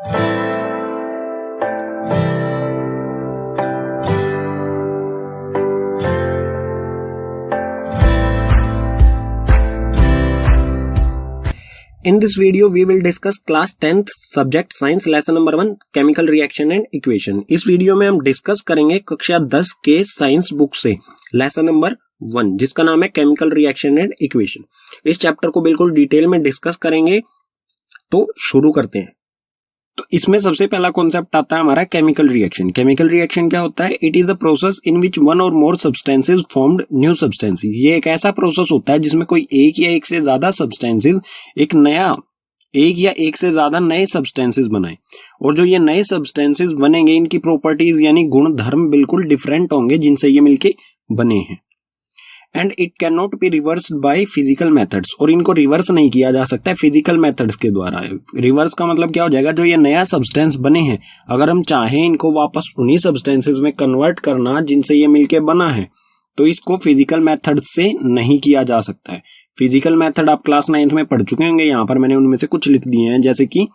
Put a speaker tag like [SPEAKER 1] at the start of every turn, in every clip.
[SPEAKER 1] In this video, we will discuss class 10th subject science lesson number 1 chemical reaction and equation। इस video में हम discuss करेंगे कक्षा 10 के साइंस बुक से लेसन नंबर 1 जिसका नाम है केमिकल रिएक्शन एंड इक्वेशन। इस चैप्टर को बिल्कुल डिटेल में डिस्कस करेंगे, तो शुरू करते हैं। तो इसमें सबसे पहला कॉन्सेप्ट आता है हमारा केमिकल रिएक्शन। केमिकल रिएक्शन क्या होता है? It is a process in which one or more substances formed new substances. ये एक ऐसा प्रोसेस होता है जिसमें कोई एक या एक से ज्यादा सब्सटेंसेस एक या एक से ज्यादा नए सब्सटेंसेस बनाए, और जो ये नए सब्सटेंसेस बनेंगे इनकी प्रॉपर्टीज यानी गुण धर्म बिल्कुल डिफरेंट होंगे जिनसे ये मिलके बने हैं। And it can not be reversed by physical methods, और इनको रिवर्स नहीं किया जा सकता है फिजिकल मेथड्स के द्वारा। रिवर्स का मतलब क्या हो जाएगा? जो ये नया सब्सटेंस बने हैं, अगर हम चाहें इनको वापस उन्हीं सब्सटेंसेस में कन्वर्ट करना जिनसे ये मिलके बना है, तो इसको फिजिकल मेथड से नहीं किया जा सकता है। फिजिकल मेथड आप क्लास 9th में पढ़ चुके होंगे, यहाँ पर मैंने उनमें से कुछ लिख दिए हैं, जैसे कि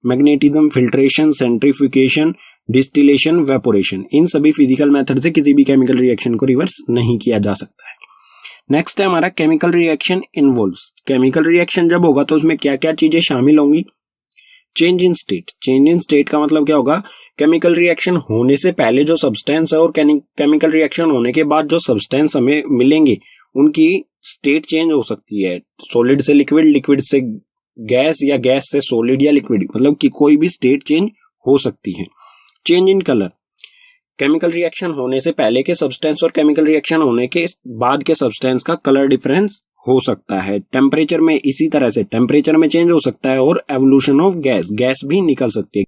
[SPEAKER 1] magnetism, filtration, centrifugation, distillation, evaporation. इन सभी फिजिकल मेथड से किसी भी केमिकल रिएक्शन को रिवर्स नहीं किया जा सकता है। नेक्स्ट है हमारा chemical reaction involves. Chemical reaction जब होगा तो उसमें क्या क्या चीजें शामिल होंगी? Change in state. Change in state का मतलब क्या होगा? केमिकल रिएक्शन होने से पहले जो सब्सटेंस है और केमिकल रिएक्शन होने के बाद जो सब्सटेंस हमें मिलेंगे उनकी स्टेट चेंज हो सकती है। सॉलिड से लिक्विड, लिक्विड से गैस, या गैस से सॉलिड या लिक्विड, मतलब कि कोई भी स्टेट चेंज हो सकती है। Change in colour. Chemical reaction होने से पहले के सब्सटेंस और केमिकल रिएक्शन होने के बाद के सब्सटेंस का कलर डिफरेंस हो सकता है। टेम्परेचर में इसी तरह से टेम्परेचर में चेंज हो सकता है, और एवोल्यूशन ऑफ गैस, गैस भी निकल सकती है।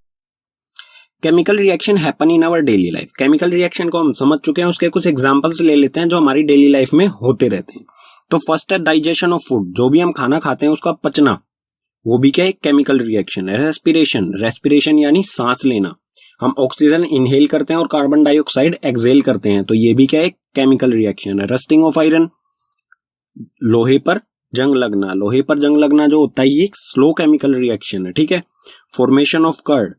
[SPEAKER 1] Chemical reaction happen in our daily life. Chemical reaction को हम समझ चुके हैं, उसके कुछ एग्जांपल्स ले लेते हैं जो हमारी डेली लाइफ में होते रहते हैं। तो फर्स्ट है डाइजेशन ऑफ फूड। जो भी हम खाना खाते हैं उसका पचना, वो भी क्या है? केमिकल रिएक्शन है। रेस्पिरेशन, रेस्पिरेशन यानी सांस लेना। हम ऑक्सीजन इनहेल करते हैं और कार्बन डाइऑक्साइड एक्सहेल करते हैं, तो ये भी क्या है? केमिकल रिएक्शन है। रस्टिंग ऑफ आयरन, लोहे पर जंग लगना। लोहे पर जंग लगना जो होता है ये एक स्लो केमिकल रिएक्शन है, ठीक है। फॉर्मेशन ऑफ कर्ड,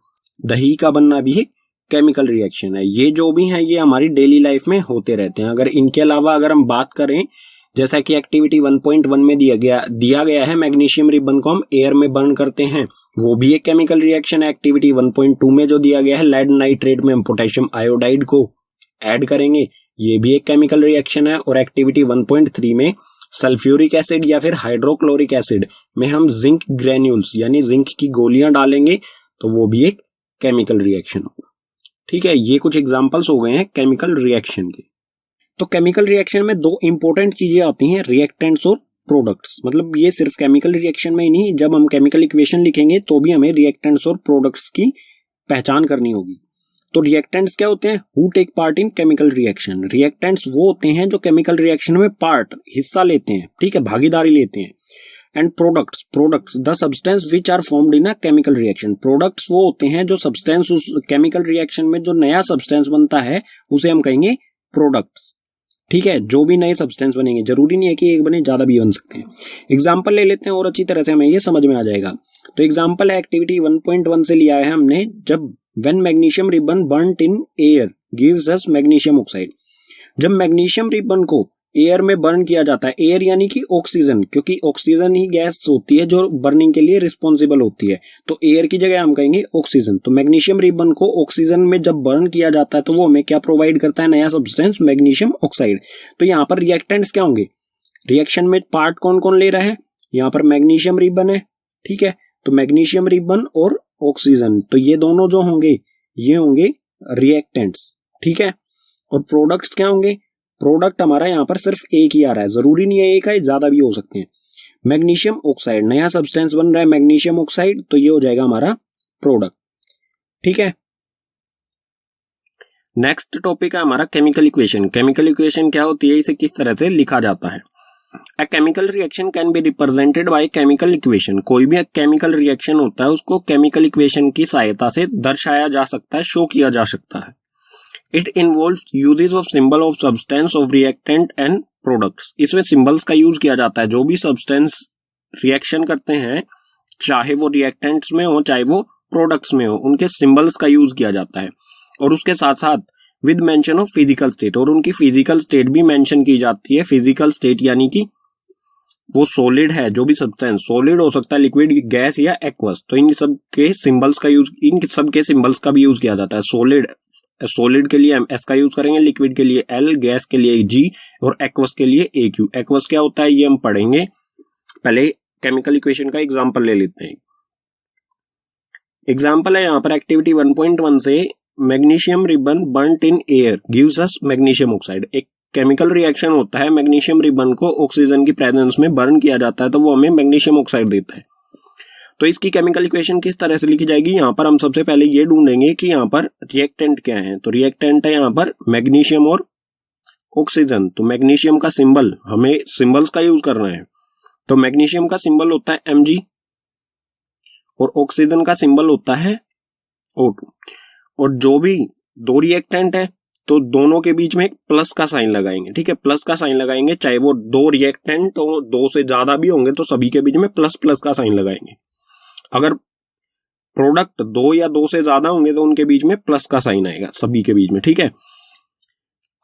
[SPEAKER 1] दही का बनना भी एक केमिकल रिएक्शन है। ये जो भी है ये हमारी डेली लाइफ में होते रहते हैं। अगर इनके अलावा अगर हम बात करें, जैसा कि एक्टिविटी 1.1 में दिया गया है, मैग्नीशियम रिबन को हम एयर में बर्न करते हैं, वो भी एक केमिकल रिएक्शन है। एक्टिविटी 1.2 में जो दिया गया है, लेड नाइट्रेट में हम पोटेशियम आयोडाइड को ऐड करेंगे, ये भी एक केमिकल रिएक्शन है। और एक्टिविटी 1.3 में सल्फ्यूरिक एसिड या फिर हाइड्रोक्लोरिक एसिड में हम जिंक ग्रेन्यूल्स यानी जिंक की गोलियां डालेंगे, तो वो भी एक केमिकल रिएक्शन होगा, ठीक है। ये कुछ एग्जांपल्स हो गए हैं केमिकल रिएक्शन के। तो केमिकल रिएक्शन में दो इंपॉर्टेंट चीजें आती हैं, रिएक्टेंट्स और प्रोडक्ट्स। मतलब ये सिर्फ केमिकल रिएक्शन में ही नहीं, जब हम केमिकल इक्वेशन लिखेंगे तो भी हमें रिएक्टेंट्स और प्रोडक्ट्स की पहचान करनी होगी। तो रिएक्टेंट्स क्या होते हैं? Who take part in chemical reaction. Reactants वो होते हैं जो केमिकल रिएक्शन में हिस्सा लेते हैं, ठीक है, भागीदारी लेते हैं। And products the substance which are formed in a chemical reaction. Products वो होते हैं जो सब्सटेंस उस केमिकल रिएक्शन में जो नया सब्सटेंस बनता है उसे हम कहेंगे प्रोडक्ट्स, ठीक है। जो भी नए सब्सटेंस बनेंगे, जरूरी नहीं है कि एक बने, ज्यादा भी बन सकते हैं। एग्जांपल ले लेते हैं और अच्छी तरह से हमें ये समझ में आ जाएगा। तो एग्जांपल है एक्टिविटी 1.1 से लिया है हमने, जब when magnesium ribbon burned in air gives us magnesium oxide. जब मैग्नीशियम रिबन को एयर में बर्न किया जाता है, एयर यानी कि ऑक्सीजन, क्योंकि ऑक्सीजन ही गैस होती है जो बर्निंग के लिए रिस्पॉन्सिबल होती है, तो एयर की जगह हम कहेंगे ऑक्सीजन। तो मैग्नीशियम रिबन को ऑक्सीजन में जब बर्न किया जाता है तो वो हमें क्या प्रोवाइड करता है? नया सब्सटेंस, मैग्नीशियम ऑक्साइड। तो यहाँ पर रिएक्टेंट्स क्या होंगे? रिएक्शन में पार्ट कौन कौन ले रहा है? यहाँ पर मैग्नीशियम रिबन है, ठीक है। तो मैग्नीशियम रिबन और ऑक्सीजन, तो ये दोनों जो होंगे ये होंगे रिएक्टेंट्स, ठीक है। और प्रोडक्ट्स क्या होंगे? प्रोडक्ट हमारा यहाँ पर सिर्फ एक ही आ रहा है, जरूरी नहीं है एक है, ज्यादा भी हो सकते हैं। मैग्नीशियम ऑक्साइड, नया सब्सटेंस बन रहा है मैग्नीशियम ऑक्साइड, तो ये हो जाएगा हमारा प्रोडक्ट, ठीक है। नेक्स्ट टॉपिक है हमारा केमिकल इक्वेशन। केमिकल इक्वेशन क्या होती है, इसे किस तरह से लिखा जाता है? अ chemical reaction can be represented by chemical equation. कोई भी केमिकल रिएक्शन होता है उसको केमिकल इक्वेशन की सहायता से दर्शाया जा सकता है, शो किया जा सकता है। It involves uses of symbol of substance of reactant and products. इसमें सिंबल्स का यूज किया जाता है। जो भी सब्सटेंस रिएक्शन करते हैं, चाहे वो रिएक्टेंट्स में हो चाहे वो प्रोडक्ट्स में हो उनके सिंबल्स का यूज किया जाता है, और उसके साथ साथ with mention of physical state, और उनकी फिजिकल स्टेट भी मेंशन की जाती है। फिजिकल स्टेट यानी कि वो सॉलिड है, जो भी सब्सटेंस सॉलिड हो सकता है, लिक्विड, गैस या एक्वस, तो इन सब के सिंबल्स का यूज, इन सब के सिंबल्स का भी यूज किया जाता है। सॉलिड के लिए हम एस का यूज करेंगे, लिक्विड के लिए एल, गैस के लिए जी और एक्वस के लिए ए क्यू। एक्वस क्या होता है ये हम पढ़ेंगे, पहले केमिकल इक्वेशन का एग्जांपल ले लेते हैं। एग्जांपल है यहाँ पर एक्टिविटी 1.1 से, magnesium ribbon burnt in air gives us magnesium oxide. एक केमिकल रिएक्शन होता है, मैग्नीशियम रिबन को ऑक्सीजन की प्रेजेंस में बर्न किया जाता है तो वो हमें मैग्नीशियम ऑक्साइड देता है। तो इसकी केमिकल इक्वेशन किस तरह से लिखी जाएगी, यहाँ पर हम सबसे पहले ये ढूंढेंगे कि यहाँ पर रिएक्टेंट क्या है। तो रिएक्टेंट है यहाँ पर मैग्नीशियम और ऑक्सीजन। तो मैग्नीशियम का सिंबल, हमें सिंबल्स का यूज करना है, तो मैग्नीशियम का सिंबल होता है Mg और ऑक्सीजन का सिंबल होता है O2। और जो भी दो रिएक्टेंट है तो दोनों के बीच में एक प्लस का साइन लगाएंगे, ठीक है, प्लस का साइन लगाएंगे, चाहे वो दो रिएक्टेंट और दो से ज्यादा भी होंगे तो सभी के बीच में प्लस प्लस का साइन लगाएंगे। अगर प्रोडक्ट दो या दो से ज्यादा होंगे तो उनके बीच में प्लस का साइन आएगा सभी के बीच में, ठीक है।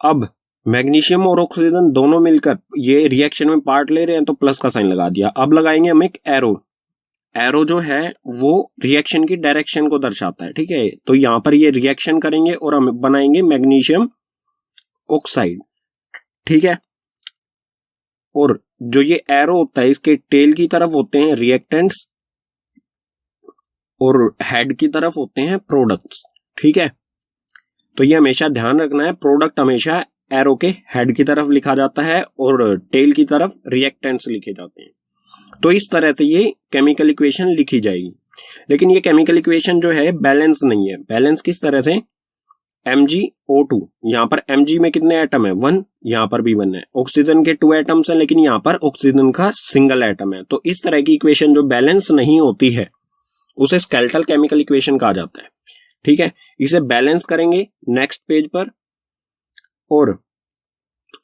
[SPEAKER 1] अब मैग्नीशियम और ऑक्सीजन दोनों मिलकर ये रिएक्शन में पार्ट ले रहे हैं तो प्लस का साइन लगा दिया। अब लगाएंगे हम एक एरो। एरो जो है वो रिएक्शन की डायरेक्शन को दर्शाता है, ठीक है। तो यहां पर ये रिएक्शन करेंगे और हम बनाएंगे मैग्नीशियम ऑक्साइड, ठीक है। और जो ये एरो होता है इसके टेल की तरफ होते हैं रिएक्टेंट्स और हेड की तरफ होते हैं प्रोडक्ट्स, ठीक है। तो ये हमेशा ध्यान रखना है, प्रोडक्ट हमेशा एरो के हेड की तरफ लिखा जाता है और टेल की तरफ रिएक्टेंट्स लिखे जाते हैं। तो इस तरह से ये केमिकल इक्वेशन लिखी जाएगी। लेकिन ये केमिकल इक्वेशन जो है बैलेंस नहीं है। बैलेंस किस तरह से, MgO2, यहाँ पर Mg में कितने एटम है, 1, यहाँ पर भी 1 है। ऑक्सीजन के 2 एटम्स हैं लेकिन यहाँ पर ऑक्सीजन का सिंगल एटम है। तो इस तरह की इक्वेशन जो बैलेंस नहीं होती है उसे स्केलेटल केमिकल इक्वेशन कहा जाता है, ठीक है। इसे बैलेंस करेंगे नेक्स्ट पेज पर। और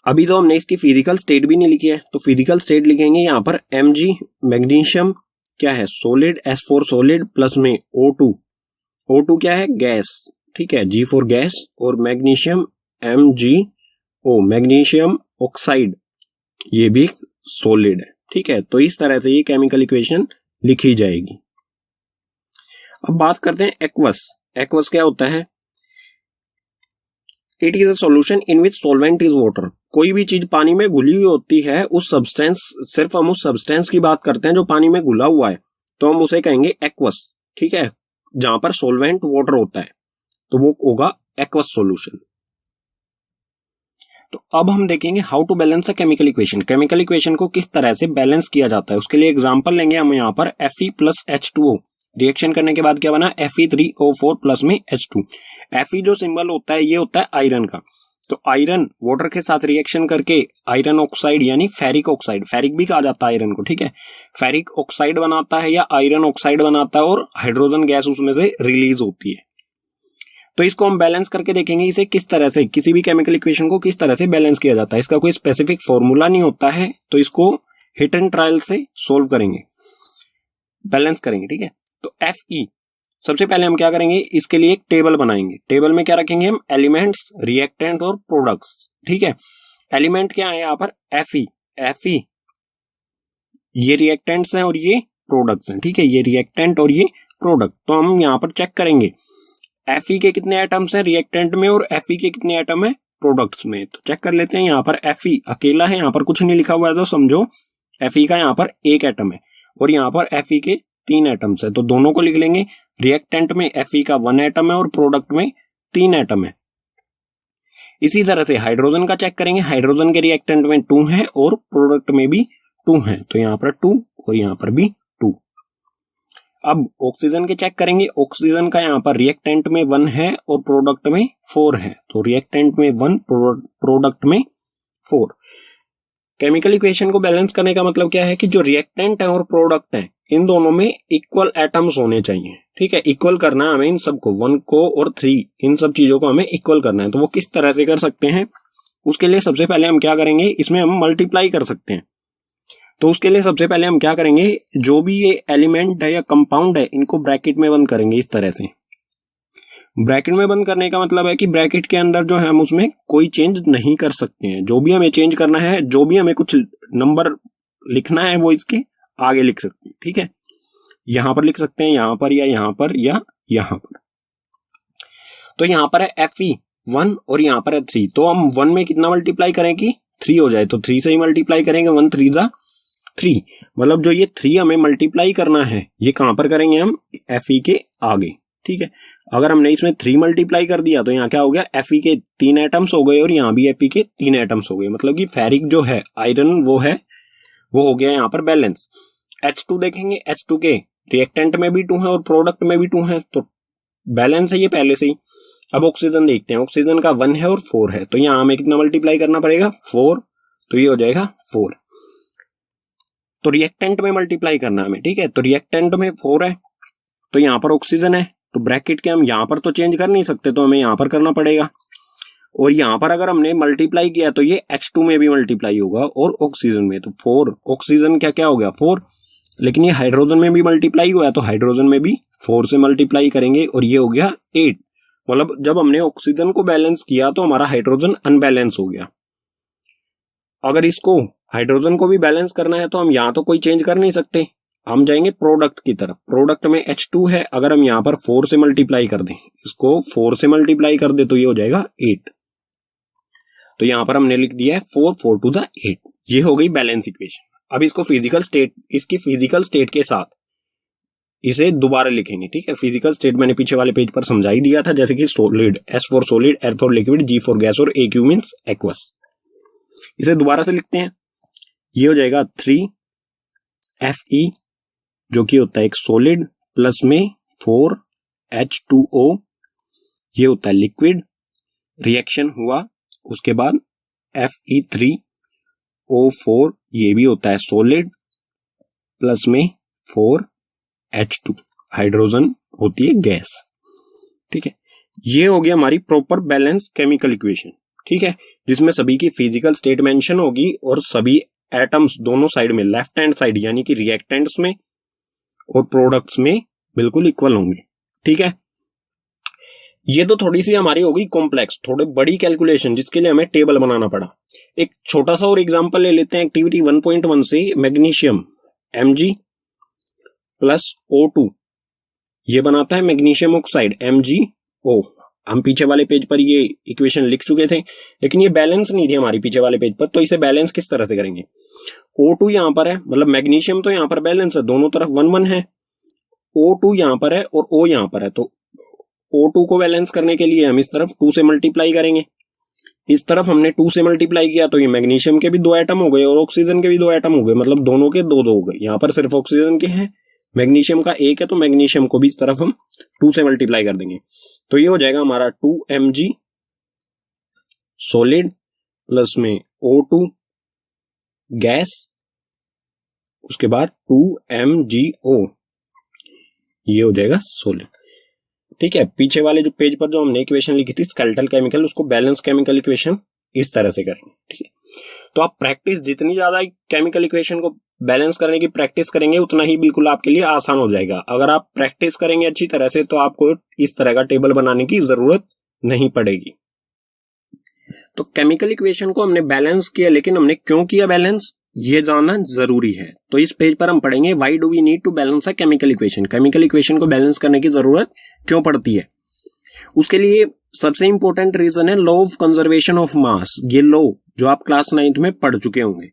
[SPEAKER 1] अभी तो हमने इसकी फिजिकल स्टेट भी नहीं लिखी है, तो फिजिकल स्टेट लिखेंगे यहाँ पर Mg, मैग्नीशियम क्या है सॉलिड, S4 सॉलिड, प्लस में O2 क्या है गैस, ठीक है, G फॉर गैस, और मैग्नीशियम MgO, मैग्नीशियम ऑक्साइड, ये भी सॉलिड है, ठीक है। तो इस तरह से ये केमिकल इक्वेशन लिखी जाएगी। अब बात करते हैं एक्वस। एक्वस क्या होता है, it is a solution in which solvent is water. कोई भी चीज पानी में घुली हुई होती है, उस सब्सटेंस, सिर्फ हम उस सब्सटेंस की बात करते हैं जो पानी में घुला हुआ है, तो हम उसे कहेंगे एक्वस, ठीक है। जहां पर सॉल्वेंट वाटर होता है तो वो होगा एक्वस सॉल्यूशन। तो अब हम देखेंगे how to balance a chemical equation. Chemical equation को किस तरह से बैलेंस किया जाता है, उसके लिए एग्जांपल लेंगे हम यहाँ पर Fe प्लस H2O। रिएक्शन करने के बाद क्या बना, Fe3O4 प्लस में H2। Fe जो सिंबल होता है ये होता है आयरन का। तो आयरन वाटर के साथ रिएक्शन करके आयरन ऑक्साइड यानी फेरिक ऑक्साइड, फेरिक भी कहा जाता है आयरन को, ठीक है, फेरिक ऑक्साइड बनाता है या आयरन ऑक्साइड बनाता है और हाइड्रोजन गैस उसमें से रिलीज होती है। तो इसको हम बैलेंस करके देखेंगे इसे किस तरह से, किसी भी केमिकल इक्वेशन को किस तरह से बैलेंस किया जाता है। इसका कोई स्पेसिफिक फॉर्मूला नहीं होता है, तो इसको हिट एंड ट्रायल से सोल्व करेंगे, बैलेंस करेंगे, ठीक है। तो Fe, सबसे पहले हम क्या करेंगे, इसके लिए एक टेबल बनाएंगे। टेबल में क्या रखेंगे हम, एलिमेंट्स, रिएक्टेंट और प्रोडक्ट्स, ठीक है। एलिमेंट क्या है यहाँ पर, Fe ये रिएक्टेंट्स हैं और ये प्रोडक्ट्स हैं, ठीक है, ये रिएक्टेंट और ये प्रोडक्ट। तो हम यहाँ पर चेक करेंगे Fe के कितने एटम्स हैं रिएक्टेंट में और Fe के कितने एटम है प्रोडक्ट्स में। तो चेक कर लेते हैं, यहाँ पर Fe अकेला है, यहाँ पर कुछ नहीं लिखा हुआ है तो समझो Fe का यहाँ पर एक एटम है और यहाँ पर Fe के 3 एटम्स है, तो दोनों को लिख लेंगे। रिएक्टेंट में Fe का 1 एटम है और प्रोडक्ट में 3 एटम है। इसी तरह से हाइड्रोजन का चेक करेंगे, हाइड्रोजन के रिएक्टेंट में 2 है और प्रोडक्ट में भी 2 है, तो यहाँ पर 2 और यहाँ पर भी 2। अब ऑक्सीजन के चेक करेंगे, ऑक्सीजन का यहाँ पर रिएक्टेंट में 1 है और प्रोडक्ट में 4 है, तो रिएक्टेंट में 1, प्रोडक्ट में 4। केमिकल इक्वेशन को बैलेंस करने का मतलब क्या है कि जो रिएक्टेंट है और प्रोडक्ट है इन दोनों में इक्वल एटम्स होने चाहिए, ठीक है। इक्वल करना है हमें इन सबको, 1 को और 3, इन सब चीजों को हमें इक्वल करना है। तो वो किस तरह से कर सकते हैं, उसके लिए सबसे पहले हम क्या करेंगे, इसमें हम मल्टीप्लाई कर सकते हैं। तो उसके लिए सबसे पहले हम क्या करेंगे, जो भी ये एलिमेंट है या कंपाउंड है इनको ब्रैकेट में बंद करेंगे इस तरह से। ब्रैकेट में बंद करने का मतलब है कि ब्रैकेट के अंदर जो है हम उसमें कोई चेंज नहीं कर सकते हैं। जो भी हमें चेंज करना है, जो भी हमें कुछ नंबर लिखना है वो इसके आगे लिख सकते हैं। ठीक है, यहां पर लिख सकते हैं, यहां पर या यहां पर या यहां पर। तो यहां पर है FE1 और यहां पर है 3। तो हम 1 में कितना मल्टीप्लाई करें कि 3 हो जाए, तो 3 से ही मल्टीप्लाई करेंगे, 1 3 जा 3। मतलब जो ये 3 हमें मल्टीप्लाई करना है ये कहां पर करेंगे हम, FE के आगे। ठीक है, अगर हमने इसमें 3 मल्टीप्लाई कर दिया तो यहाँ क्या हो गया, Fe के 3 एटम्स हो गए और यहाँ भी Fe के 3 एटम्स हो गए। मतलब कि फेरिक जो है आयरन वो हो गया यहाँ पर बैलेंस। H2 देखेंगे, H2 के रिएक्टेंट में भी 2 है और प्रोडक्ट में भी 2 है, तो बैलेंस है ये पहले से ही। अब ऑक्सीजन देखते हैं, ऑक्सीजन का 1 है और 4 है, तो यहां हमें कितना मल्टीप्लाई करना पड़ेगा, 4। तो ये हो जाएगा 4। तो रिएक्टेंट में मल्टीप्लाई करना हमें। ठीक है, तो रिएक्टेंट में 4 है तो यहां पर ऑक्सीजन है, तो ब्रैकेट के हम यहां पर तो चेंज कर नहीं सकते, तो हमें यहां पर करना पड़ेगा। और यहां पर अगर हमने मल्टीप्लाई किया तो ये H2 में भी मल्टीप्लाई होगा और ऑक्सीजन में, तो 4 ऑक्सीजन क्या क्या हो गया 4। लेकिन ये हाइड्रोजन में भी मल्टीप्लाई हुआ है तो हाइड्रोजन में भी 4 से मल्टीप्लाई करेंगे और ये हो गया 8। मतलब जब हमने ऑक्सीजन को बैलेंस किया तो हमारा हाइड्रोजन अनबैलेंस हो गया। अगर इसको हाइड्रोजन को भी बैलेंस करना है तो हम यहां तो कोई चेंज कर नहीं सकते, हम जाएंगे प्रोडक्ट की तरफ। प्रोडक्ट में H2 है, अगर हम यहां पर 4 से मल्टीप्लाई कर दें, इसको 4 से मल्टीप्लाई कर दे तो ये हो जाएगा 8। तो यहां पर हमने लिख दिया है 4 4 टू द 8। ये हो गई बैलेंस इक्वेशन। अब इसको इसकी फिजिकल स्टेट के साथ इसे दोबारा लिखेंगे। ठीक है, फिजिकल स्टेट मैंने पीछे वाले पेज पर समझा ही दिया था, जैसे कि solid, S for solid, R for liquid, G for gas और AQ मींस एक्वस। इसे दोबारा से लिखते हैं, ये हो जाएगा 3Fe जो कि होता है एक सोलिड प्लस में 4H2O, ये होता है लिक्विड। रिएक्शन हुआ उसके बाद Fe3O4 ये भी होता है सोलिड प्लस में 4H2 हाइड्रोजन होती है गैस। ठीक है, ये हो गया हमारी प्रॉपर बैलेंस केमिकल इक्वेशन। ठीक है, जिसमें सभी की फिजिकल स्टेट मेंशन होगी और सभी एटम्स दोनों साइड में, लेफ्ट हैंड साइड यानी कि रिएक्टेंट्स में और प्रोडक्ट्स में बिल्कुल इक्वल होंगे। ठीक है, ये तो थोड़ी सी हमारी होगी कॉम्प्लेक्स, थोड़ी बड़ी कैलकुलेशन जिसके लिए हमें टेबल बनाना पड़ा। एक छोटा सा और एग्जांपल ले लेते हैं एक्टिविटी 1.1 से। मैग्नीशियम Mg प्लस O2 ये बनाता है मैग्नीशियम ऑक्साइड MgO। हम पीछे वाले पेज पर ये इक्वेशन लिख चुके थे, लेकिन ये बैलेंस नहीं थी हमारी पीछे वाले पेज पर, तो इसे बैलेंस किस तरह से करेंगे। O2 यहां पर है, मतलब मैग्नीशियम तो यहां पर बैलेंस है, दोनों तरफ 1 1 है। O2 यहां पर है और O यहां पर है, तो O2 को बैलेंस करने के लिए हम इस तरफ 2 से मल्टीप्लाई करेंगे। इस तरफ हमने 2 से मल्टीप्लाई किया तो ये मैग्नीशियम के भी 2 एटम हो गए और ऑक्सीजन के भी 2 एटम हो गए, मतलब दोनों के 2 2 हो गए। यहां पर सिर्फ ऑक्सीजन के हैं, मैग्नीशियम का 1 है, तो मैग्नीशियम को भी इस तरफ हम 2 से मल्टीप्लाई कर देंगे। तो ये हो जाएगा हमारा 2Mg सॉलिड प्लस में O2 गैस, उसके बाद 2MgO ये हो जाएगा सॉलिड। ठीक है, पीछे वाले जो पेज पर जो हमने इक्वेशन लिखी थी स्केलेटल केमिकल, उसको बैलेंस केमिकल इक्वेशन इस तरह से करेंगे। ठीक है, तो आप प्रैक्टिस जितनी ज्यादा केमिकल इक्वेशन को बैलेंस करने की प्रैक्टिस करेंगे उतना ही बिल्कुल आपके लिए आसान हो जाएगा। अगर आप प्रैक्टिस करेंगे अच्छी तरह से तो आपको इस तरह का टेबल बनाने की जरूरत नहीं पड़ेगी। तो केमिकल इक्वेशन को हमने बैलेंस किया, लेकिन हमने क्यों किया बैलेंस ये जानना जरूरी है। तो इस पेज पर हम पढ़ेंगे why do we need to balance a chemical equation. Chemical equation को बैलेंस करने की जरूरत क्यों पड़ती है। उसके लिए सबसे इंपॉर्टेंट रीजन है law of conservation of mass. ये लॉ जो आप क्लास 9th में पढ़ चुके होंगे,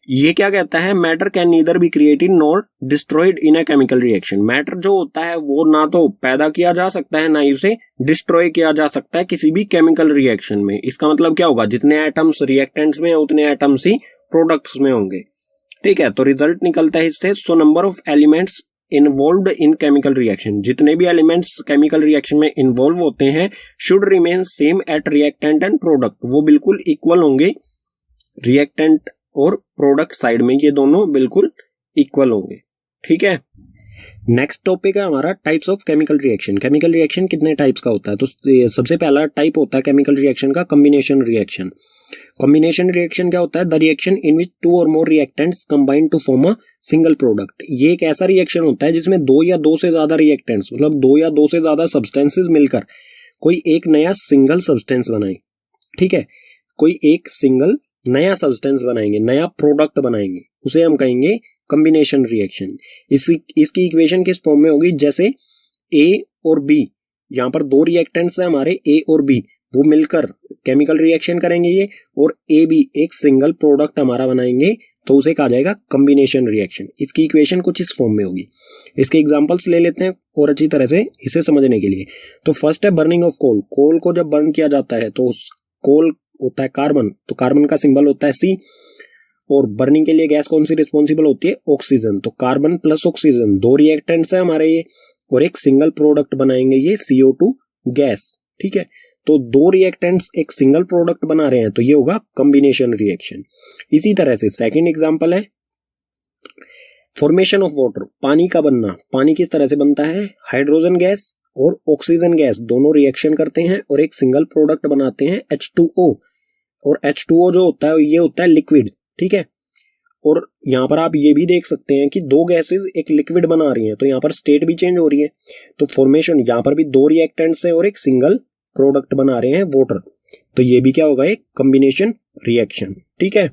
[SPEAKER 1] ये क्या कहता है, matter can neither be created nor destroyed in a chemical reaction. Matter जो होता है वो ना तो पैदा किया जा सकता है ना ही उसे डिस्ट्रॉय किया जा सकता है किसी भी केमिकल रिएक्शन में। इसका मतलब क्या होगा, जितने एटम्स रिएक्टेंट्स में उतने एटम्स ही प्रोडक्ट्स में होंगे। ठीक है, तो रिजल्ट निकलता है इससे, so number of elements involved in chemical reaction, जितने भी एलिमेंट्स केमिकल रिएक्शन में इन्वॉल्व होते हैं should remain same at reactant and product, वो बिल्कुल इक्वल होंगे रिएक्टेंट और प्रोडक्ट साइड में, ये दोनों बिल्कुल इक्वल होंगे। ठीक है, नेक्स्ट टॉपिक है हमारा types of chemical reaction. Chemical reaction कितने टाइप्स का होता है, तो सबसे पहला टाइप होता है केमिकल रिएक्शन का कॉम्बिनेशन रिएक्शन। कॉम्बिनेशन रिएक्शन क्या होता है? The reaction in which 2 or more reactants combine to form a single product. ये एक ऐसा रिएक्शन होता है जिसमें 2 या 2 से ज्यादा रिएक्टेंट्स, मतलब 2 या 2 से ज्यादा सब्सटेंसेस मिलकर कोई एक नया सिंगल सब्सटेंस बनाए। ठीक है, कोई एक सिंगल नया सब्सटेंस बनाएंगे, नया प्रोडक्ट बनाएंगे, उसे हम कहेंगे कॉम्बिनेशन रिएक्शन। इसकी इक्वेशन किस फॉर्म में होगी? जैसे ए और बी, यहाँ पर 2 रिएक्टेंट्स हैं हमारे ए और बी, वो मिलकर केमिकल रिएक्शन करेंगे ये, और ए बी एक सिंगल प्रोडक्ट हमारा बनाएंगे, तो उसे कहा जाएगा कॉम्बिनेशन रिएक्शन। इसकी इक्वेशन कुछ इस फॉर्म में होगी। इसके एग्जांपल्स ले लेते हैं और अच्छी तरह से इसे समझने के लिए। तो फर्स्ट है बर्निंग ऑफ कोल। कोल को जब बर्न किया जाता है तो उस कोल होता है कार्बन, तो कार्बन का सिंबल होता है C, और बर्निंग के लिए गैस कौन सी रिस्पॉन्सिबल होती है? ऑक्सीजन। तो कार्बन प्लस ऑक्सीजन 2 रिएक्टेंट्स है हमारे ये, और एक सिंगल प्रोडक्ट बनाएंगे ये CO2 गैस। ठीक है, तो 2 रिएक्टेंट्स एक सिंगल प्रोडक्ट बना रहे हैं, तो ये होगा कॉम्बिनेशन रिएक्शन। इसी तरह से सेकंड एग्जांपल है फॉर्मेशन ऑफ वाटर, पानी का बनना। पानी किस तरह से बनता है? हाइड्रोजन गैस और ऑक्सीजन गैस दोनों रिएक्शन करते हैं और एक सिंगल प्रोडक्ट बनाते हैं H2O, और H2O जो होता है ये होता है लिक्विड। ठीक है, और यहाँ पर आप ये भी देख सकते हैं कि 2 गैसेस एक लिक्विड बना रही हैं, तो यहाँ पर स्टेट भी चेंज हो रही है। तो फॉर्मेशन, यहाँ पर भी 2 रिएक्टेंट्स हैं और एक सिंगल प्रोडक्ट बना रहे हैं वाटर, तो ये भी क्या होगा? एक कॉम्बिनेशन रिएक्शन। ठीक है,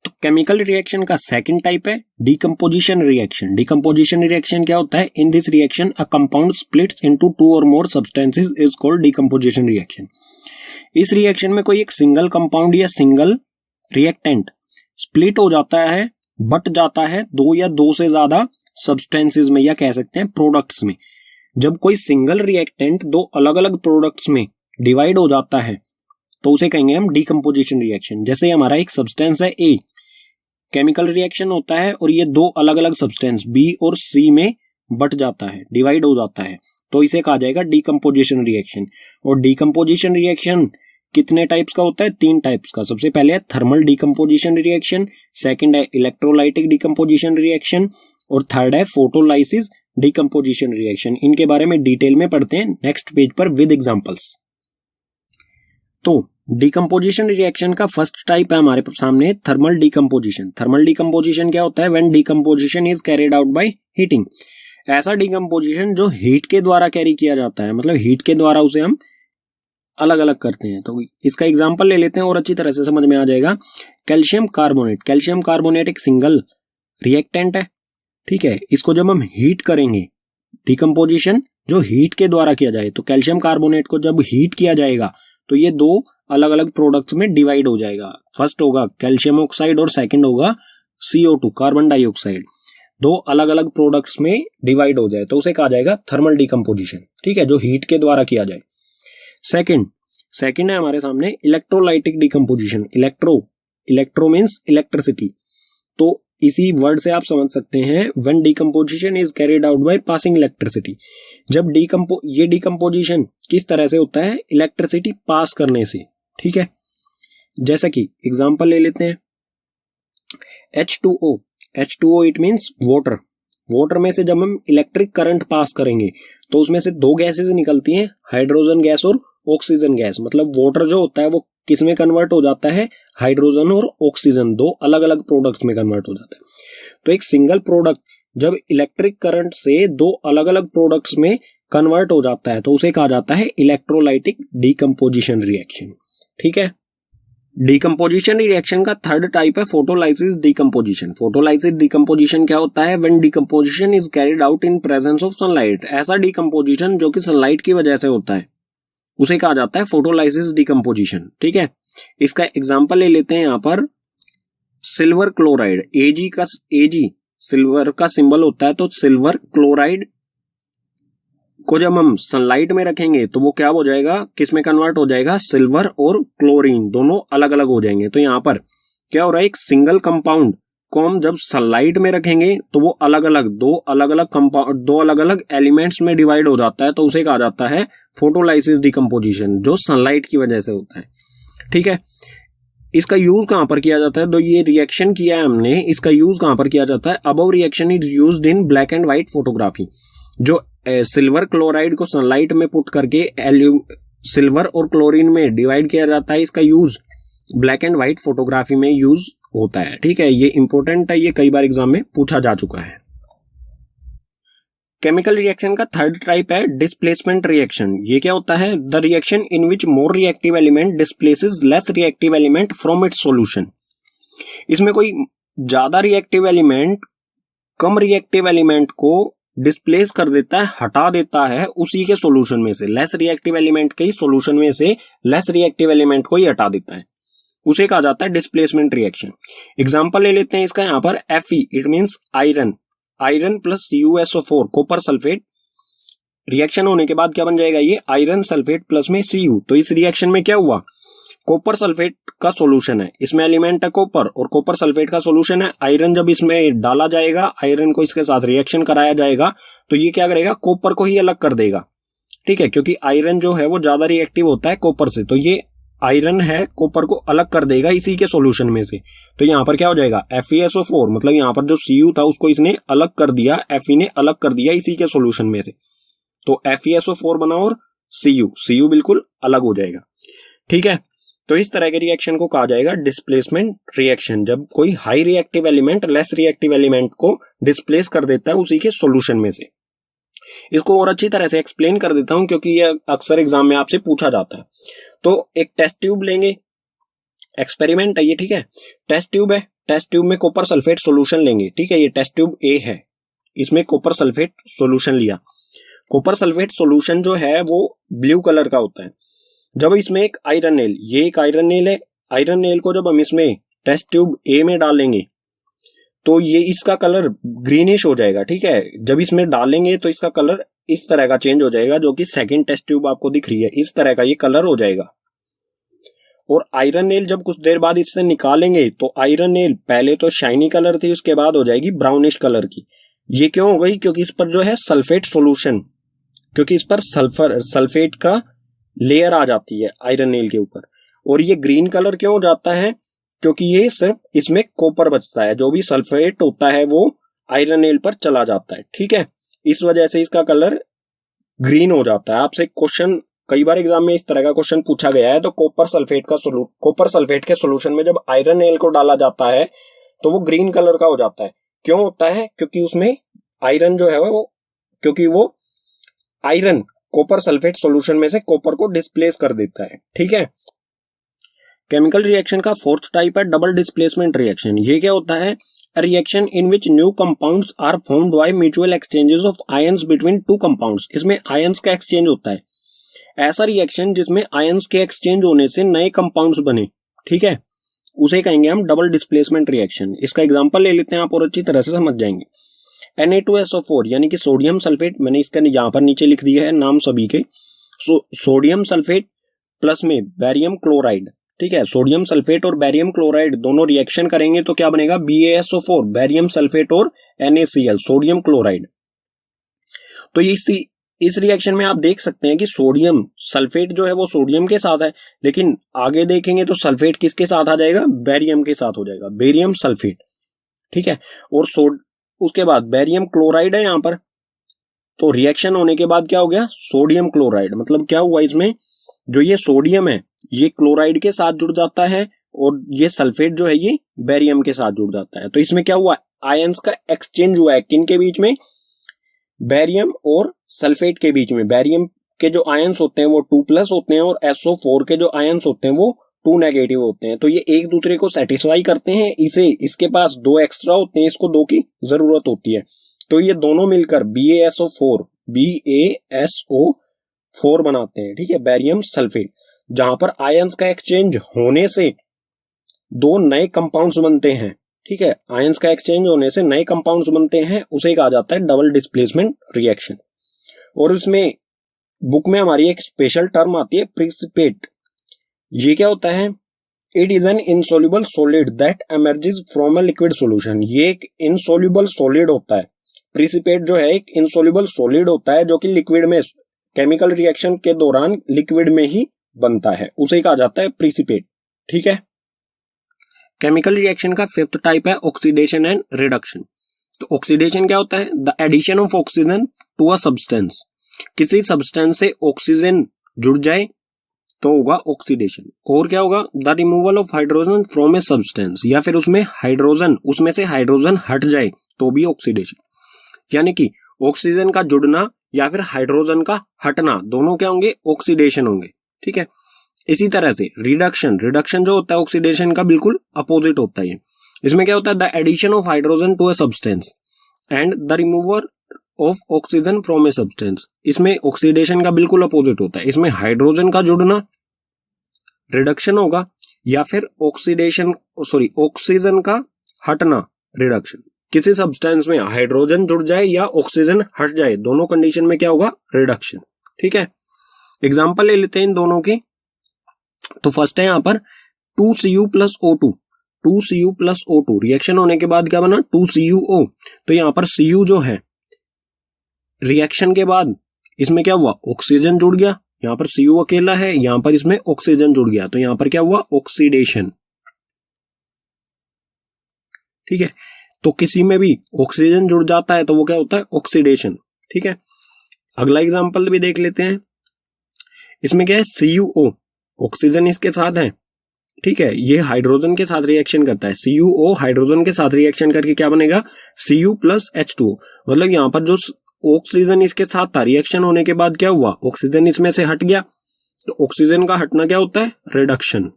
[SPEAKER 1] तो केमिकल रिएक्शन का सेकंड टाइप है डीकंपोजिशन रिएक्शन। डीकंपोजिशन रिएक्शन क्या होता है? In this reaction a compound splits into 2 or more substances is called decomposition reaction. इस रिएक्शन में कोई एक सिंगल कंपाउंड या सिंगल रिएक्टेंट स्प्लिट हो जाता है, बट जाता है 2 या 2 से ज्यादा सब्सटेंसेस में, या कह सकते हैं प्रोडक्ट्स में। जब कोई सिंगल रिएक्टेंट 2 अलग अलग प्रोडक्ट्स में डिवाइड हो जाता है तो उसे कहेंगे हम डीकंपोजिशन रिएक्शन। जैसे हमारा एक सब्सटेंस है ए, केमिकल रिएक्शन होता है और ये 2 अलग अलग सब्सटेंस बी और सी में बट जाता है, डिवाइड हो जाता है, तो इसे कहा जाएगा डीकंपोजिशन रिएक्शन। और डीकंपोजिशन रिएक्शन कितने टाइप्स का होता है? 3 टाइप्स का। सबसे पहले है थर्मल डीकंपोजिशन रिएक्शन, सेकंड है इलेक्ट्रोलाइटिक डीकंपोजिशन रिएक्शन, और थर्ड है फोटोलाइसिस डीकंपोजिशन रिएक्शन। इनके बारे में डिटेल में पढ़ते हैं नेक्स्ट पेज पर विद एग्जांपल्स। तो डीकंपोजिशन रिएक्शन का फर्स्ट टाइप है हमारे सामने थर्मल डीकंपोजिशन। थर्मल डीकंपोजिशन क्या होता है? When decomposition is carried out by heating. ऐसा डीकंपोजिशन जो हीट के द्वारा कैरी किया जाता है, मतलब हीट के द्वारा उसे हम अलग अलग करते हैं। तो इसका एग्जांपल ले लेते हैं और अच्छी तरह से समझ में आ जाएगा। Calcium carbonate. कैल्शियम कार्बोनेट एक सिंगल रिएक्टेंट है। ठीक है, इसको जब हम हीट करेंगे, डीकंपोजिशन जो हीट के द्वारा किया जाए, तो कैल्शियम कार्बोनेट को जब हीट किया जाएगा तो ये 2 अलग अलग प्रोडक्ट्स में डिवाइड हो जाएगा। फर्स्ट होगा कैल्शियम ऑक्साइड और सेकंड होगा CO2 कार्बन डाइऑक्साइड। 2 अलग अलग प्रोडक्ट्स में डिवाइड हो जाए तो उसे कहा जाएगा थर्मल डीकंपोजिशन। ठीक है, जो हीट के द्वारा किया जाए। सेकंड है हमारे सामने electrolytic decomposition. Electro means electricity, तो इसी वर्ड से आप समझ सकते हैं when decomposition is carried out by passing electricity. जब ये डीकंपोजिशन किस तरह से होता है? इलेक्ट्रिसिटी पास करने से। ठीक है, जैसा कि एग्जांपल ले लेते हैं H2O it means water. Water में से जब हम इलेक्ट्रिक करंट पास करेंगे तो उसमें से 2 गैसेस निकलती हैं, हाइड्रोजन गैस और ऑक्सीजन गैस। मतलब वाटर जो होता है वो किस में कन्वर्ट हो जाता है? हाइड्रोजन और ऑक्सीजन 2 अलग अलग प्रोडक्ट्स में कन्वर्ट हो जाता है। तो एक सिंगल प्रोडक्ट जब इलेक्ट्रिक करंट से 2 अलग अलग प्रोडक्ट्स में कन्वर्ट हो जाता है तो उसे कहा जाता है इलेक्ट्रोलाइटिक डीकंपोजिशन रिएक्शन। ठीक है, डीकंपोजिशन रिएक्शन का थर्ड टाइप है फोटोलाइसिस डीकंपोजिशन। फोटोलाइसिस डीकंपोजिशन क्या होता है? When decomposition is carried out in presence of sunlight. ऐसा डीकंपोजिशन जो कि सनलाइट की वजह से होता है उसे कहा जाता है फोटोलाइसिस डीकंपोजिशन। ठीक है, इसका एग्जांपल ले लेते हैं यहाँ पर सिल्वर क्लोराइड। Ag सिल्वर का सिंबल होता है, तो सिल्वर क्लोराइड को जब हम सनलाइट में रखेंगे तो वो क्या हो जाएगा? किस में कन्वर्ट हो जाएगा? सिल्वर और क्लोरीन दोनों अलग अलग हो जाएंगे। तो यहाँ पर क्या हो रहा है? एक सिंगल कंपाउंड को हम जब सनलाइट में रखेंगे तो वो अलग अलग 2 अलग अलग एलिमेंट्स में डिवाइड हो जाता है, तो उसे कहा जाता है फोटोलाइसिस डीकंपोजिशन, जो सनलाइट की वजह से होता है। ठीक है, इसका यूज कहां पर किया जाता है? तो ये रिएक्शन किया है हमने, इसका यूज कहां पर किया जाता है? Above reaction is used in black and white photography. जो सिल्वर क्लोराइड को सनलाइट में पुट करके सिल्वर और क्लोरीन में डिवाइड किया जाता है, इसका use black and white photography में यूज होता है। ठीक है, ये इंपॉर्टेंट है, ये कई बार एग्जाम में पूछा जा चुका है। केमिकल रिएक्शन का थर्ड टाइप है डिस्प्लेसमेंट रिएक्शन। ये क्या होता है? The reaction in which more reactive element displaces less reactive element from its solution. इसमें कोई ज्यादा रिएक्टिव एलिमेंट कम रिएक्टिव एलिमेंट को डिस्प्लेस कर देता है, हटा देता है उसी के सॉल्यूशन में से। लेस रिएक्टिव एलिमेंट के सॉल्यूशन में से लेस रिएक्टिव एलिमेंट को ही हटा देता है, उसे कहा जाता है डिस्प्लेसमेंट रिएक्शन। एग्जांपल ले लेते हैं इसका यहां पर Fe, it means iron, iron plus CuSO4 copper sulphate. Reaction होने के बाद क्या बन जाएगा? ये आयरन सल्फेट प्लस में Cu। तो इस रिएक्शन में क्या हुआ? कॉपर सल्फेट का सॉल्यूशन है, इसमें एलिमेंट है कॉपर और कॉपर सल्फेट का सॉल्यूशन है आयरन। जब इसमें डाला जाएगा, आयरन को इसके साथ रिएक्शन कराया जाएगा, तो ये क्या करेगा? कॉपर को ही अलग कर देगा। ठीक है, क्योंकि आयरन जो है वो ज्यादा रिएक्टिव होता है कॉपर से, तो ये आयरन है कॉपर को अलग कर देगा इसी के सॉल्यूशन में से। तो यहां पर क्या हो जाएगा? FeSO4, मतलब यहां पर जो Cu था उसको इसने अलग कर दिया, Fe ने अलग कर दिया इसी के सॉल्यूशन में से, तो FeSO4 बना और Cu बिल्कुल अलग हो जाएगा। ठीक है, तो इस तरह के रिएक्शन को कहा जाएगा डिस्प्लेसमेंट रिएक्शन, जब कोई high reactive element less reactive element को डिस्प्लेस कर देता है उसी के सॉल्यूशन में से। इसको और अच्छी तरह से एक्सप्लेन कर देता हूं क्योंकि यह अक्सर एग्जाम में आपसे पूछा जाता है। तो एक टेस्ट ट्यूब लेंगे, एक्सपेरिमेंट है ये। ठीक है, टेस्ट ट्यूब है, टेस्ट ट्यूब में कॉपर सल्फेट सॉल्यूशन लेंगे। ठीक है, ये टेस्ट ट्यूब A है, इसमें कॉपर सल्फेट सॉल्यूशन लिया। कॉपर सल्फेट सॉल्यूशन जो है वो ब्लू कलर का होता है। जब इसमें एक आयरन नेल, ये एक आयरन नेल है, आयरन नेल को जब हम इसमें टेस्ट ट्यूब A में डालेंगे तो ये इसका कलर ग्रीनिश हो जाएगा। ठीक है, जब इसमें डालेंगे तो इसका कलर इस तरह का चेंज हो जाएगा, जो कि सेकंड टेस्ट ट्यूब आपको दिख रही है, इस तरह का ये कलर हो जाएगा। और आयरन नेल जब कुछ देर बाद इससे निकालेंगे तो आयरन नेल पहले तो शाइनी कलर थी, उसके बाद हो जाएगी ब्राउनिश कलर की। ये क्यों हो गई? क्योंकि इस पर जो है सल्फेट सॉल्यूशन, क्योंकि इस पर सल्फेट का लेयर आ जाती है आयरन नेल के ऊपर। और ये ग्रीन कलर क्यों हो जाता है? क्योंकि ये सिर्फ इसमें कॉपर बचता है, जो भी सल्फेट होता है वो आयरन नेल पर चला जाता है। ठीक है, इस वजह से इसका कलर ग्रीन हो जाता है। आपसे क्वेश्चन कई बार एग्जाम में इस तरह का क्वेश्चन पूछा गया है। तो कॉपर सल्फेट के सॉल्यूशन में जब आयरन नेल को डाला जाता है तो वो ग्रीन कलर का हो जाता है। क्यों होता है? क्योंकि उसमें आयरन जो है वो आयरन कॉपर सल्फेट सॉल्यूशन में से कॉपर को डिस्प्लेस कर देता है। ठीक है, केमिकल रिएक्शन का फोर्थ टाइप है डबल डिस्प्लेसमेंट रिएक्शन। ये क्या होता है? A reaction in which new compounds are formed by mutual exchanges of ions between two compounds। इसमें ions का exchange होता है। ऐसा रिएक्शन जिसमें ions के exchange होने से नए compounds बने, ठीक है, उसे कहेंगे हम डबल डिस्प्लेसमेंट रिएक्शन। इसका एग्जांपल ले लेते हैं आप और अच्छी तरह से समझ जाएंगे। Na2SO4 यानी कि सोडियम सल्फेट, मैंने इसका यहां पर नीचे लिख दिया है नाम सभी के। सोडियम सल्फेट प्लस में बैरियम क्लोराइड। ठीक है, सोडियम सल्फेट और बैरियम क्लोराइड दोनों रिएक्शन करेंगे तो क्या बनेगा? BaSO4, बैरियम सल्फेट और NaCl, सोडियम क्लोराइड। तो इस रिएक्शन में आप देख सकते हैं कि सोडियम सल्फेट जो है वो सोडियम के साथ है, लेकिन आगे देखेंगे तो सल्फेट किसके साथ आ जाएगा? बैरियम के साथ हो जाएगा, बैरियम सल्फेट। ठीक है, और उसके बाद बैरियम क्लोराइड है यहां पर, तो रिएक्शन होने के बाद क्या हो गया? Sodium chloride. मतलब क्या हुआ? इसमें जो ये सोडियम है ये क्लोराइड के साथ जुड़ जाता है और ये सल्फेट जो है ये बैरियम के साथ जुड़ जाता है। तो इसमें क्या हुआ? आयंस का एक्सचेंज हुआ है। किन के बीच में? बैरियम और सल्फेट के बीच में। बैरियम के जो आयंस होते हैं वो 2+ होते हैं और SO4 के जो आयंस होते हैं वो 2- होते हैं। तो ये एक दूसरे को सेटिस्फाई करते हैं। इसके पास 2 एक्स्ट्रा होते हैं, इसको 2 की जरूरत होती है। तो ये दोनों मिलकर BaSO4 बनाते हैं। ठीक है, बैरियम सल्फेट, जहां पर आयंस का एक्सचेंज होने से 2 नए कंपाउंड्स बनते हैं। ठीक है, आयंस का एक्सचेंज होने से नए कंपाउंड्स बनते हैं, उसे कहा जाता है डबल डिस्प्लेसमेंट रिएक्शन। और उसमें बुक में हमारी एक स्पेशल टर्म आती है प्रिसिपेट। ये क्या होता है? It is an insoluble solid that emerges from a liquid solution. ये एक इनसोल्यूबल सॉलिड होता है। प्रिसिपेट जो है एक इनसोल्यूबल सॉलिड होता है जो कि लिक्विड में, केमिकल रिएक्शन के दौरान लिक्विड में ही बनता है, उसे कहा जाता है प्रिसिपेट। ठीक है, केमिकल रिएक्शन का फिफ्थ टाइप है ऑक्सीडेशन एंड रिडक्शन। तो ऑक्सीडेशन क्या होता है? The addition of oxygen to a substance. किसी सब्सटेंस से ऑक्सीजन जुड़ जाए तो होगा ऑक्सीडेशन। और क्या होगा, the removal of hydrogen from a substance, या फिर उसमें से हाइड्रोजन हट जाए तो भी ऑक्सीडेशन। यानी कि ऑक्सीजन का जुड़ना या फिर हाइड्रोजन का हटना, दोनों क्या होंगे, ऑक्सीडेशन होंगे। ठीक है, इसी तरह से रिडक्शन जो होता है ऑक्सीडेशन का बिल्कुल अपोजिट होता है। इसमें क्या होता है, the addition of hydrogen to a substance and the removal of oxygen from a substance. इसमें ऑक्सीडेशन का बिल्कुल अपोजिट होता है। इसमें हाइड्रोजन का जुड़ना रिडक्शन होगा, या फिर ऑक्सीजन का हटना रिडक्शन। किसी सब्सटेंस में हाइड्रोजन जुड़ जाए या ऑक्सीजन हट जाए, दोनों कंडीशन में क्या होगा, रिडक्शन। ठीक है, एग्जांपल ले लेते हैं इन दोनों के। तो फर्स्ट है यहां पर 2Cu plus O2, 2Cu plus O2 reaction होने के बाद क्या बना, 2CuO। तो यहां पर Cu जो है रिएक्शन के बाद इसमें क्या हुआ, ऑक्सीजन जुड़ गया। यहां पर Cu अकेला है, यहां पर इसमें ऑक्सीजन जुड़ गया, तो यहां पर क्या हुआ, ऑक्सीडेशन। ठीक है, तो किसी में भी ऑक्सीजन जुड़ जाता है तो वो क्या होता है, ऑक्सीडेशन। ठीक है, अगला एग्जांपल भी देख लेते हैं। इसमें क्या है, CuO, ऑक्सीजन इसके साथ है। ठीक है, ये हाइड्रोजन के साथ रिएक्शन करता है। CuO हाइड्रोजन के साथ रिएक्शन करके क्या बनेगा, Cu प्लस H2O। मतलब यहां पर जो ऑक्सीजन इसके साथ था, रिएक्शन होने के बाद क्या हुआ, ऑक्सीजन इसमें से हट गया। तो ऑक्सीजन का हटना क्या होता है, रिडक्शन।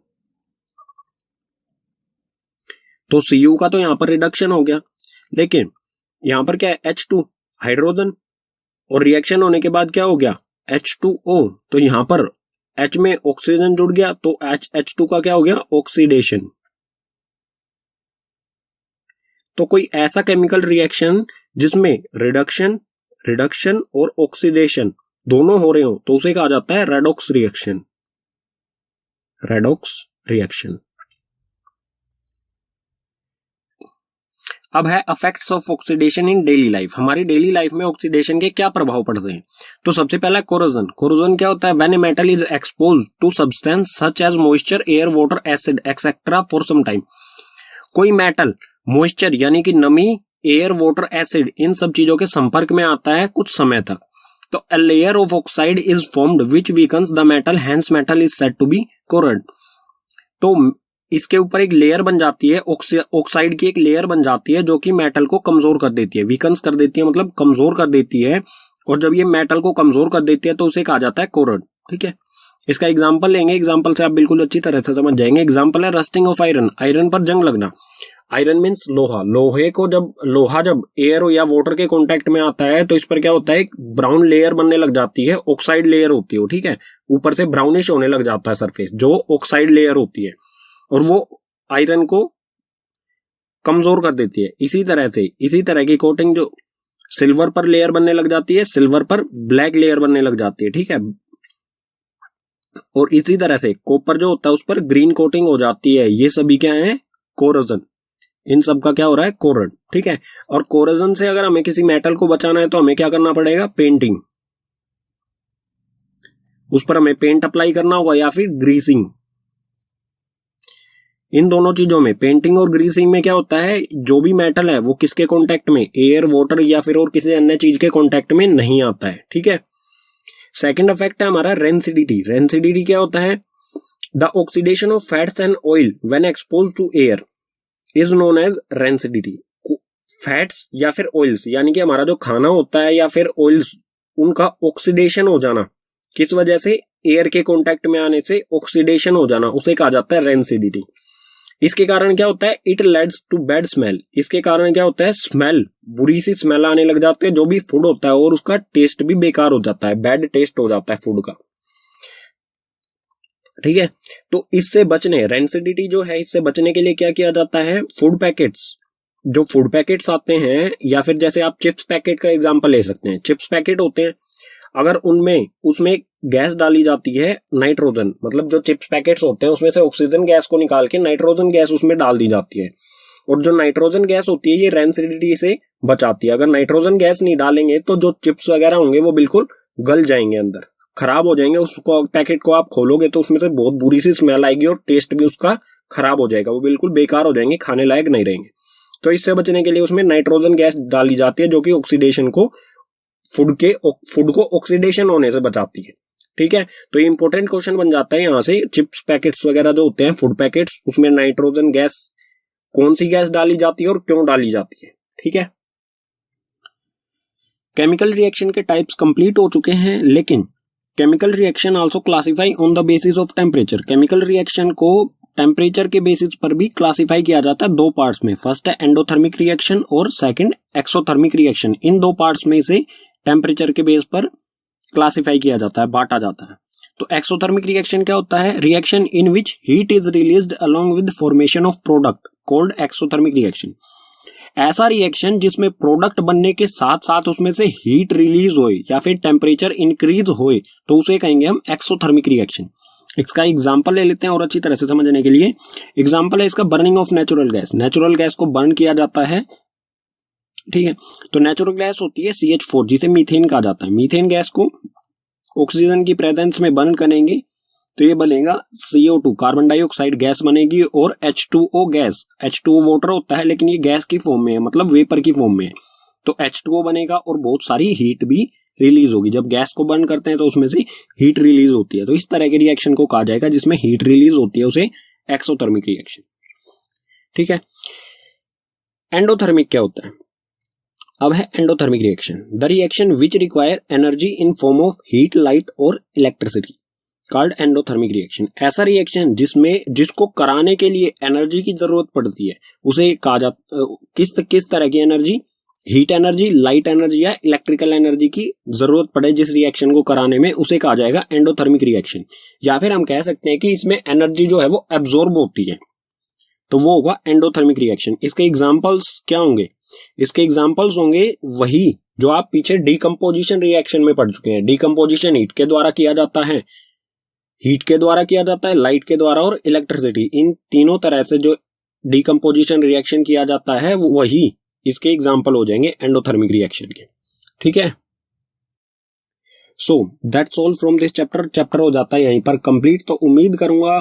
[SPEAKER 1] तो Cu का तो यहां पर रिडक्शन हो गया, लेकिन यहां पर क्या है, H2 हाइड्रोजन, और रिएक्शन होने के बाद क्या हो गया, H2O। तो यहां पर H में ऑक्सीजन जुड़ गया, तो H2 का क्या हो गया, ऑक्सीडेशन। तो कोई ऐसा केमिकल रिएक्शन जिसमें रिडक्शन और ऑक्सीडेशन दोनों हो रहे हो, तो उसे कहा जाता है रेडॉक्स रिएक्शन। अब है effects of oxidation in daily life. हमारी डेली लाइफ में ऑक्सीडेशन के क्या प्रभाव पड़ते हैं। तो सबसे पहला कोरोजन क्या होता है, when a metal is exposed to substance such as moisture, air, water, acid etcetera for some time. कोई मेटल मॉइस्चर यानी कि नमी, एयर, वाटर, एसिड, इन सब चीजों के संपर्क में आता है कुछ समय तक, तो a layer of oxide is formed which weakens the metal, hence metal is said to be corroded. तो इसके ऊपर एक लेयर बन जाती है, ऑक्साइड की एक लेयर बन जाती है जो कि मेटल को कमजोर कर देती है। वीकन्स कर देती है मतलब कमजोर कर देती है, और जब ये मेटल को कमजोर कर देती है तो उसे कहा जाता है कोरोड। ठीक है, इसका एग्जांपल लेंगे, एग्जांपल से आप बिल्कुल अच्छी तरह से समझ जाएंगे। एग्जांपल है रस्टिंग ऑफ आयरन, आयरन पर जंग लगना। आयरन मीन्स लोहा, लोहा जब एयर या वाटर के कांटेक्ट में आता है तो इस पर क्या होता है, एक ब्राउन लेयर बनने लग जाती है, ऑक्साइड लेयर होती है। ठीक है, ऊपर से ब्राउनिश होने लग जाता है सरफेस, जो ऑक्साइड लेयर होती है, और वो आयरन को कमजोर कर देती है। इसी तरह की कोटिंग जो सिल्वर पर लेयर बनने लग जाती है, सिल्वर पर ब्लैक लेयर बनने लग जाती है। ठीक है, और इसी तरह से कॉपर जो होता है उस पर ग्रीन कोटिंग हो जाती है। ये सभी क्या है, कोरोजन। इन सब का क्या हो रहा है, कोरोड। ठीक है, और कोरोजन से अगर हमें किसी मेटल को बचाना है तो हमें क्या करना पड़ेगा, पेंटिंग, उस पर हमें पेंट अप्लाई करना होगा या फिर ग्रीसिंग। इन दोनों चीजों में, पेंटिंग और ग्रीसिंग में क्या होता है, जो भी मेटल है वो किसके कांटेक्ट में, एयर, वाटर या फिर और किसी अन्य चीज के कांटेक्ट में नहीं आता है। ठीक है, सेकंड इफेक्ट है हमारा रेंसिडिटी। रेंसिडिटी क्या होता है, the oxidation of fats and oil when exposed to air is known as rancidity. Fats या फिर ऑयल्स, यानी कि हमारा जो खाना होता है या फिर ऑयल्स, उनका ऑक्सीडेशन हो जाना, किस वजह से, एयर के कांटेक्ट में आने से ऑक्सीडेशन हो जाना, उसे कहा जाता है रेंसिडिटी। इसके कारण क्या होता है, it leads to bad smell. इसके कारण क्या होता है, स्मेल, बुरी सी स्मेल आने लग जाती है जो भी फूड होता है, और उसका टेस्ट भी बेकार हो जाता है, बैड टेस्ट हो जाता है फूड का। ठीक है, तो इससे बचने, रेंसिडिटी जो है, इससे बचने के लिए क्या किया जाता है, फूड पैकेट्स, जो फूड पैकेट्स आते हैं, या फिर जैसे आप चिप्स पैकेट का एग्जांपल ले सकते हैं। चिप्स पैकेट होते हैं, अगर उसमें गैस डाली जाती है नाइट्रोजन, मतलब जो चिप्स पैकेट्स होते हैं उसमें से ऑक्सीजन गैस को निकाल के नाइट्रोजन गैस उसमें डाल दी जाती है, और जो नाइट्रोजन गैस होती है ये रेंसिडिटी से बचाती है। अगर नाइट्रोजन गैस नहीं डालेंगे तो जो चिप्स वगैरह होंगे वो बिल्कुल गल जाएंगे, अंदर खराब हो जाएंगे। उसको पैकेट को आप खोलोगे तो उसमें से बहुत बुरी सी स्मेल आएगी और टेस्ट भी उसका खराब हो जाएगा, वो बिल्कुल बेकार हो जाएंगे, खाने लायक नहीं रहेंगे। तो इससे बचने के लिए उसमें नाइट्रोजन गैस डाली जाती है जो कि ऑक्सीडेशन को, फूड को ऑक्सीडेशन होने से बचाती है। ठीक है, तो ये इंपॉर्टेंट क्वेश्चन बन जाता है यहाँ से। चिप्स पैकेट्स वगैरह जो होते हैं, फूड पैकेट्स, उसमें नाइट्रोजन गैस, कौन सी गैस डाली जाती है और क्यों डाली जाती है। ठीक है, केमिकल रिएक्शन के टाइप्स कंप्लीट हो चुके हैं, लेकिन chemical reaction also classify on the basis of temperature. Chemical reaction को टेम्परेचर के बेसिस पर भी क्लासिफाई किया जाता है दो पार्ट्स में। फर्स्ट है एंडोथर्मिक रिएक्शन और सेकंड एक्सोथर्मिक रिएक्शन। इन दो पार्ट्स में से टेम्परेचर के बेस पर क्लासिफाई किया जाता है, बांटा जाता है। तो एक्सोथर्मिक रिएक्शन क्या होता है? Reaction in which heat is released along with formation of product called exothermic reaction. ऐसा रिएक्शन जिसमें प्रोडक्ट बनने के साथ साथ उसमें से हीट रिलीज होए या फिर टेम्परेचर इंक्रीज होए तो उसे कहेंगे हम एक्सोथर्मिक रिएक्शन। इसका एग्जांपल ले लेते हैं और अच्छी तरह से समझने के लिए। एग्जांपल है इसका burning of natural gas. Natural gas को बर्न किया जाता है, ठीक है, तो नेचुरल गैस होती है CH4 जिसे मीथेन कहा जाता है। मीथेन गैस को ऑक्सीजन की प्रेजेंस में बर्न करेंगे तो ये बनेगा CO2 कार्बन डाइऑक्साइड गैस बनेगी और H2O गैस। H2O वाटर होता है लेकिन ये गैस की फॉर्म में है, मतलब वेपर की फॉर्म में है। तो H2O बनेगा और बहुत सारी हीट भी रिलीज होगी। जब गैस को बर्न करते हैं तो उसमें से हीट रिलीज होती है। तो इस तरह के रिएक्शन को कहा जाएगा जिसमें हीट रिलीज होती है, उसे एक्सोथर्मिक रिएक्शन। ठीक है, एंडोथर्मिक क्या होता है? अब है endothermic reaction, the reaction which require energy in form of heat, light और इलेक्ट्रिसिटी कॉल्ड एंडोथर्मिक रिएक्शन। ऐसा रिएक्शन जिसको कराने के लिए एनर्जी की जरूरत पड़ती है उसे कहा जाता, किस तरह की energy? Heat energy, light energy या इलेक्ट्रिकल एनर्जी की जरूरत पड़े जिस रिएक्शन को कराने में, उसे कहा जाएगा एंडोथर्मिक रिएक्शन। या फिर हम कह सकते हैं कि इसमें एनर्जी जो है वो एब्जॉर्ब होती है, तो वो होगा एंडोथर्मिक रिएक्शन। इसके एग्जांपल्स क्या होंगे? इसके एग्जांपल्स होंगे वही जो आप पीछे डीकंपोजिशन रिएक्शन में पढ़ चुके हैं। डीकंपोजिशन हीट के द्वारा किया जाता है, हीट के द्वारा किया जाता है, लाइट के द्वारा और इलेक्ट्रिसिटी, इन तीनों तरह से जो डीकंपोजिशन रिएक्शन किया जाता है वही इसके एग्जांपल हो जाएंगे एंडोथर्मिक रिएक्शन के। ठीक है, so that's all from this chapter. Chapter हो जाता है यहीं पर कंप्लीट। तो उम्मीद करूंगा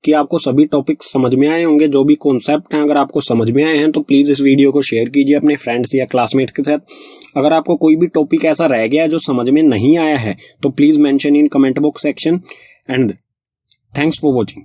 [SPEAKER 1] कि आपको सभी टॉपिक समझ में आए होंगे, जो भी कॉन्सेप्ट हैं। अगर आपको समझ में आए हैं तो प्लीज इस वीडियो को शेयर कीजिए अपने फ्रेंड्स या क्लासमेट के साथ। अगर आपको कोई भी टॉपिक ऐसा रह गया है जो समझ में नहीं आया है तो please mention in comment box section. And thanks for watching.